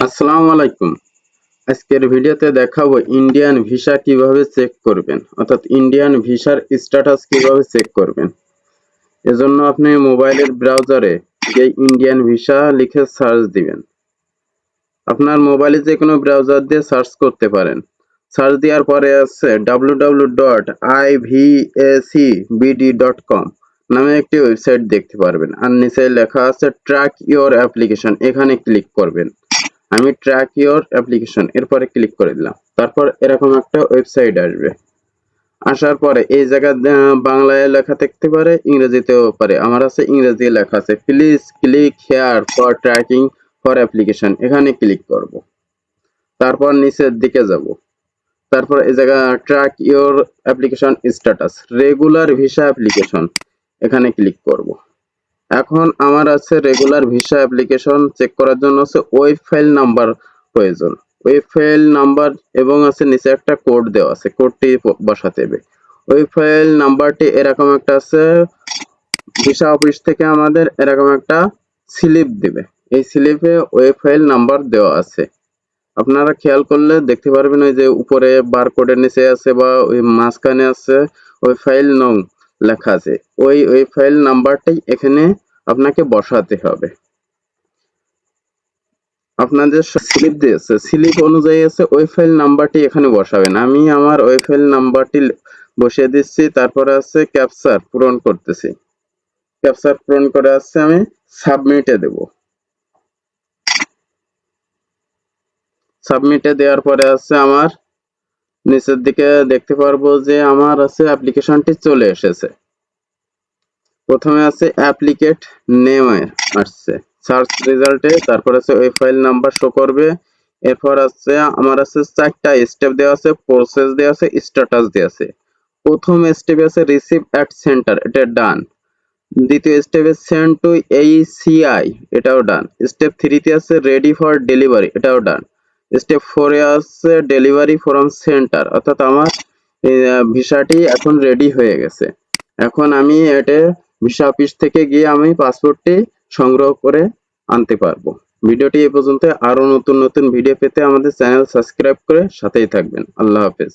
আসসালামু আলাইকুম। আজকের ভিডিওতে দেখাবো ইন্ডিয়ান ভিসা কিভাবে চেক করবেন, অর্থাৎ ইন্ডিয়ান ভিসার স্ট্যাটাস কিভাবে চেক করবেন। এজন্য আপনি মোবাইলের ব্রাউজারে গিয়ে ইন্ডিয়ান ভিসা লিখে সার্চ দিবেন। আপনার মোবাইলে যে কোনো ব্রাউজার দিয়ে সার্চ করতে পারেন। সার্চ দেওয়ার পরে আছে www.ivacbd.com নামে একটি ওয়েবসাইট দেখতে পারবেন, আর নিচে লেখা আছে ট্র্যাক ইওর অ্যাপ্লিকেশন, এখানে ক্লিক করবেন। আমি ট্র্যাক ইওর অ্যাপ্লিকেশন এরপরে ক্লিক করে দিলাম। তারপর এরকম একটা ওয়েবসাইট আসবে। আসার পরে এই জায়গায় বাংলায় লেখা থাকতে পারে, ইংরেজিতেও পারে। আমার আছে ইংরেজি লেখা আছে, please click here for tracking for application, এখানে ক্লিক করব। তারপর নিচের দিকে যাব। তারপর এই জায়গা track your application status regular visa application, এখানে ক্লিক করব। এখন আমার আছে রেগুলার ভিসা অ্যাপ্লিকেশন চেক করার জন্য আছে ওয়েব ফাইল নাম্বার প্রয়োজন। ওয়েব ফাইল নাম্বার এবং আছে নিচে একটা কোড দেওয়া আছে, কোডটি বসাতে হবে। ওয়েব ফাইল নাম্বারটি এরকম একটা আছে, ভিসা অফিস থেকে আমাদের এরকম একটা স্লিপ দিবে। এই স্লিপে ওয়েব ফাইল নাম্বার দেওয়া আছে। আপনারা খেয়াল করলে দেখতে পারবেন ওই যে উপরে বারকোডের নিচে আছে বা ওই মাঝখানে আছে ওই ফাইল নং লেখা আছে। ওই ফাইল নাম্বারটাই এখানে আপনাকে বসাতে হবে। আপনাদের স্লিপ দিয়েছে, স্লিপ অনুযায়ী আছে ওই ফাইল নাম্বারটি এখানে বসাবেন। আমি আমার ওই ফাইল নাম্বারটি বসিয়ে দিচ্ছি। তারপরে আছে ক্যাপচার পূরণ করতেছি। ক্যাপচার পূরণ করে আছে আমি সাবমিটে দেব। সাবমিটে দেওয়ার পরে আছে আমার নিচের দিকে দেখতে পারবো যে আমার আছে অ্যাপ্লিকেশনটি চলে এসেছে। প্রথমে আছে অ্যাপ্লিকেট নেম আসছে সার্চ রেজাল্টে, তারপর আছে ওই ফাইল নাম্বার শো করবে। এরপর আছে আমার আছে চারটা স্টেপ দেওয়া আছে, প্রসেস দেওয়া আছে, স্ট্যাটাস দেওয়া আছে। প্রথম স্টেপে আছে রিসিভ অ্যাট সেন্টার, এটা ডান। দ্বিতীয় স্টেপে সেন্ড টু এইসিআই, এটাও ডান। স্টেপ 3 তে আছে রেডি ফর ডেলিভারি, এটাও ডান। স্টেপ 4 এ আছে ডেলিভারি ফ্রম সেন্টার, অর্থাৎ আমার ভিসাটি এখন রেডি হয়ে গেছে। এখন আমি এটা ভিসা অফিস থেকে গিয়ে আমি পাসপোর্টটি সংগ্রহ করে আনতে পারবো। ভিডিওটি এই পর্যন্ত। আরো নতুন নতুন ভিডিও পেতে আমাদের চ্যানেল সাবস্ক্রাইব করে সাথেই থাকবেন। আল্লাহ হাফেজ।